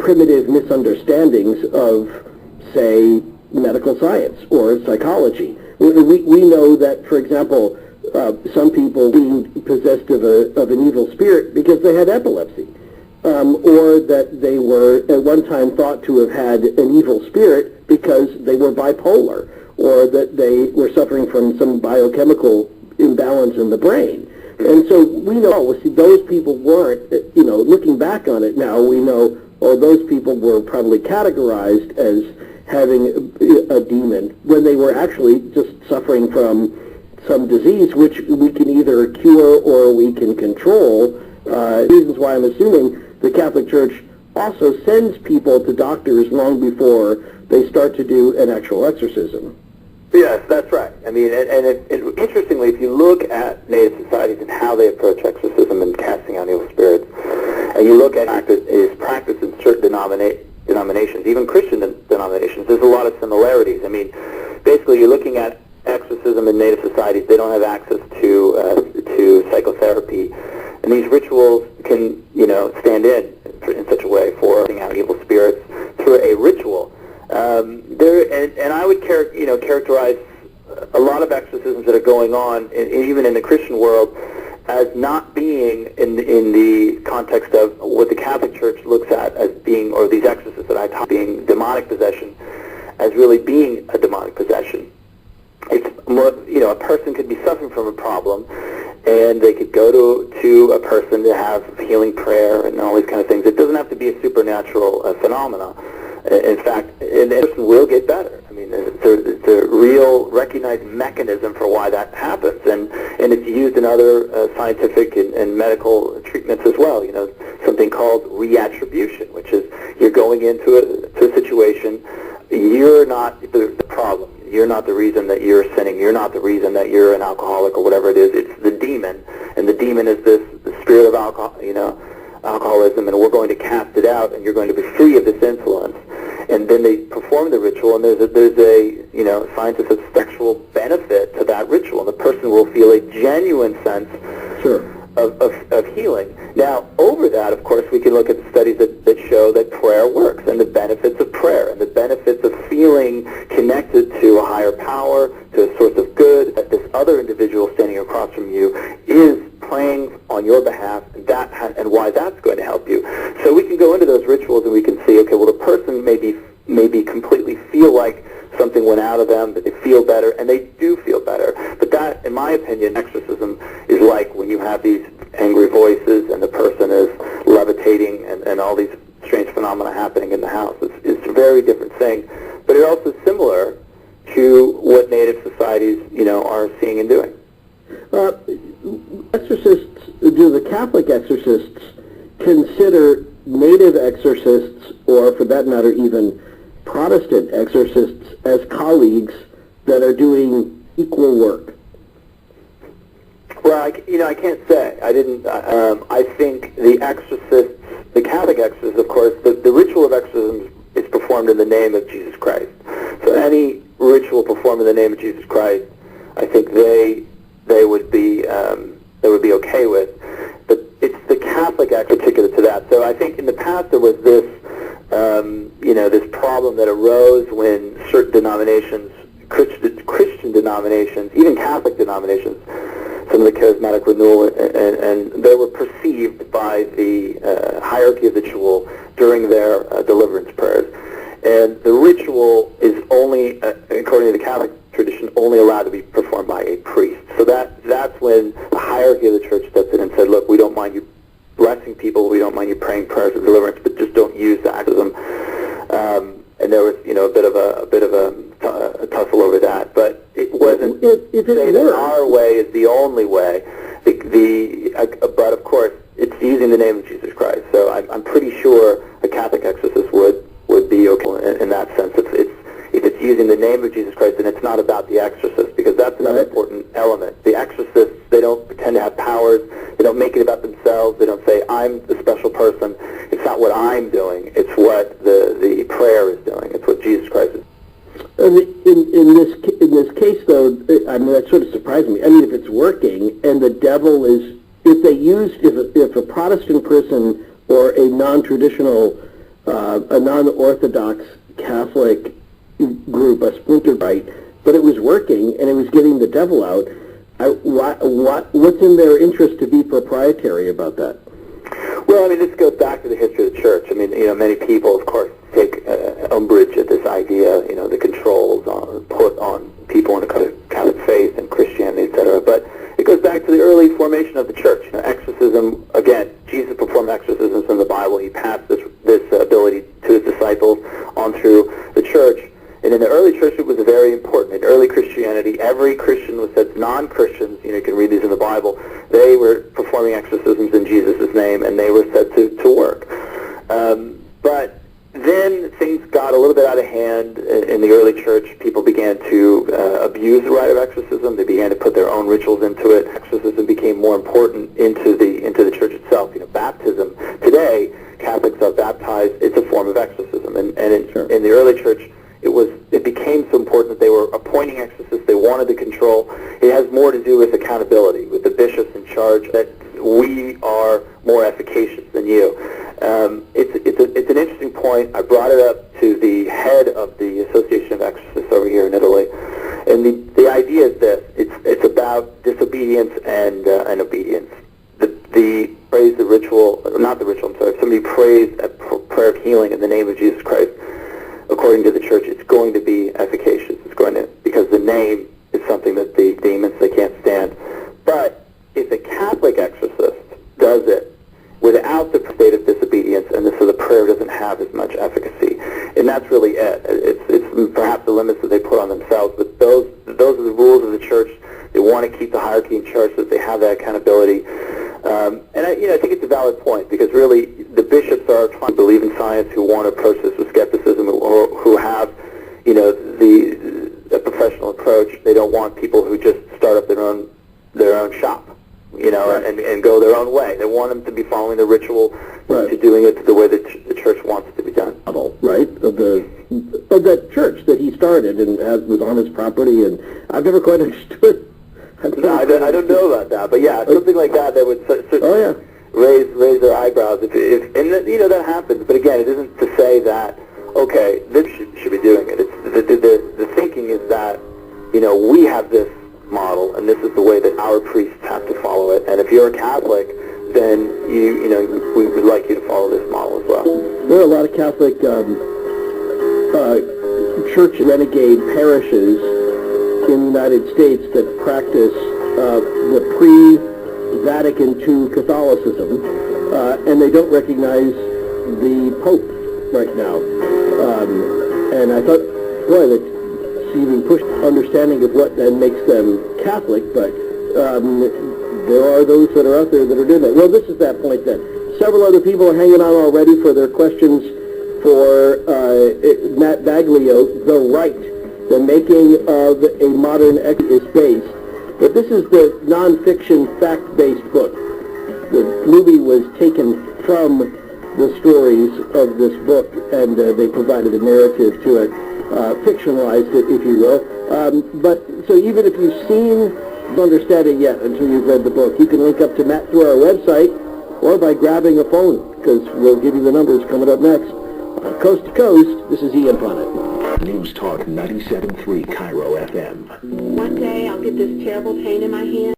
primitive misunderstandings of, say, medical science or psychology. We know that, for example, some people being possessed of an evil spirit because they had epilepsy, or that they were at one time thought to have had an evil spirit because they were bipolar, or that they were suffering from some biochemical imbalance in the brain. And so we know, see, those people weren't, looking back on it now, we know, those people were probably categorized as having a demon when they were actually just suffering from some disease which we can either cure or we can control. Reasons why I'm assuming the Catholic Church also sends people to doctors long before they start to do an actual exorcism. Yes, that's right. I mean, and interestingly, if you look at Native societies and how they approach exorcism and casting out evil spirits, and you look at its practice in certain denominations, even Christian denominations, there's a lot of similarities. I mean, basically, you're looking at exorcism in Native societies. They don't have access to psychotherapy, and these rituals can, stand in such a way for casting out evil spirits through a ritual. And I would characterize a lot of exorcisms that are going on, even in the Christian world, as not being in the context of what the Catholic Church looks at as being, or these exorcists that I talk being demonic possession, as really being a demonic possession. It's more, a person could be suffering from a problem, and they could go to a person to have healing prayer and all these kind of things. It doesn't have to be a supernatural phenomena. In fact, and the person will get better. I mean, it's a real recognized mechanism for why that happens, and it's used in other scientific and medical treatments as well. Something called reattribution, which is you're going into a situation, you're not the problem. You're not the reason that you're sinning. You're not the reason that you're an alcoholic or whatever it is. It's the demon, and the demon is the spirit of alcoholism, and we're going to cast it out, and you're going to be free of this influence. And then they perform the ritual, and there's a scientific sexual benefit to that ritual, and the person will feel a genuine sense of healing. Now, over that, of course, we can look at the studies that show that prayer works, and the benefits of prayer, and the benefits of feeling connected to a higher power, to a source of good, that this other individual standing across from you is praying on your behalf, and why that's going to help you. So we can go into those rituals and we can see, okay, well, the person maybe completely feel like something went out of them, that they feel better, and they do feel better. But that, in my opinion, exorcism is like when you have these angry voices and the person is levitating and all these strange phenomena happening in the house. It's a very different thing. But it's also similar to what Native societies, are seeing and doing. Exorcists, do the Catholic exorcists consider Native exorcists, or for that matter even Protestant exorcists, as colleagues that are doing equal work? Well, I can't say. I think the Catholic exorcists, of course, the ritual of exorcism is performed in the name of Jesus Christ. So any ritual performed in the name of Jesus Christ, I think they would be okay with. But it's the Catholic act particular to that. So I think in the past there was this, this problem that arose when certain denominations, Christian denominations, even Catholic denominations, some of the charismatic renewal, and they were perceived by the hierarchy of the ritual during their deliverance prayers. And the ritual is only, according to the Catholic tradition, only allowed to be performed by a priest. So that's when the hierarchy of the church stepped in and said, look, we don't mind you blessing people, we don't mind you praying prayers of deliverance, but just don't use the exorcism. And there was, a bit of a tussle over that, but it wasn't say that our way is the only way. But of course, it's using the name of Jesus Christ. So I'm pretty sure a Catholic exorcist would be okay in that sense. If it's using the name of Jesus Christ, then it's not about the exorcist, because that's another important element. The exorcists, they don't pretend to have powers. They don't make it about themselves. They don't say, I'm the special person. It's not what I'm doing. It's what the prayer is doing. It's what Jesus Christ is. In this case, though, I mean, that sort of surprised me. I mean, if it's working and the devil is, if a Protestant person or a non-traditional a non-Orthodox Catholic group, a splintered Rite, but it was working and it was getting the devil out. What's in their interest to be proprietary about that? Well, I mean, this goes back to the history of the church. I mean, many people, of course, take umbrage at this idea, the controls put on people in the Catholic faith and Christianity, etc. But it goes back to the early formation of the church. Exorcism, again, Jesus performed exorcisms in the Bible. He passed this ability to his disciples on through the church. And in the early church, it was very important. In early Christianity, every Christian was said, non-Christians, you can read these in the Bible, they were performing exorcisms in Jesus' name, and they were said to work. But then things got a little bit out of hand in the early church. People began to abuse the rite of exorcism. They began to put their own rituals into it. Exorcism became more important into the church itself. Baptism. Today, Catholics are baptized. It's a form of exorcism. And in the early church, it became so important that they were appointing exorcists. They wanted the control. It has more to do with accountability, with the bishops in charge, that we are more efficacious than you. It's an interesting point. I brought it up to the head of the Association of Exorcists over here in Italy, and the idea is this: it's about disobedience and obedience. The praise the ritual, not the ritual. I'm sorry. If somebody prays a prayer of healing in the name of Jesus Christ, according to the church, it's going to be efficacious. It's going to, because the name is something that the demons, they can't stand. But if a Catholic exorcist does it without the state of disobedience, and so the prayer doesn't have as much efficacy, and that's really it. It's perhaps the limits that they put on themselves, but those are the rules of the church. They want to keep the hierarchy in church so that they have that accountability. And I think it's a valid point, because really the bishops are trying to believe in science, who want to approach this with skepticism, or who have, the professional approach. They don't want people who just start up their own shop, and go their own way. They want them to be following the ritual, to doing it the way that the church wants it to be done. Right, of that church that he started and was on his property, and I've never quite understood. I don't know about that, but yeah, something like that would certainly raise their eyebrows if that happens. But again, it isn't to say that this should be doing it. It's the thinking is that we have this model, and this is the way that our priests have to follow it. And if you're a Catholic, then we would like you to follow this model as well. There are a lot of Catholic church renegade parishes in the United States that practice the pre-Vatican II Catholicism, and they don't recognize the Pope right now. And I thought, boy, that's even pushed understanding of what then makes them Catholic, but there are those that are out there that are doing that. Well, this is that point then. Several other people are hanging on already for their questions for Matt Baglio, The Rite. The making of a modern is based, but this is the nonfiction fact-based book. The movie was taken from the stories of this book, and they provided a narrative to it, fictionalized it, if you will. But so even if you've seen, don't understand it yet until you've read the book, you can link up to Matt through our website or by grabbing a phone, because we'll give you the numbers coming up next. Coast to Coast, this is Ian Punnett. News Talk 97.3 Cairo FM. One day I'll get this terrible pain in my hand.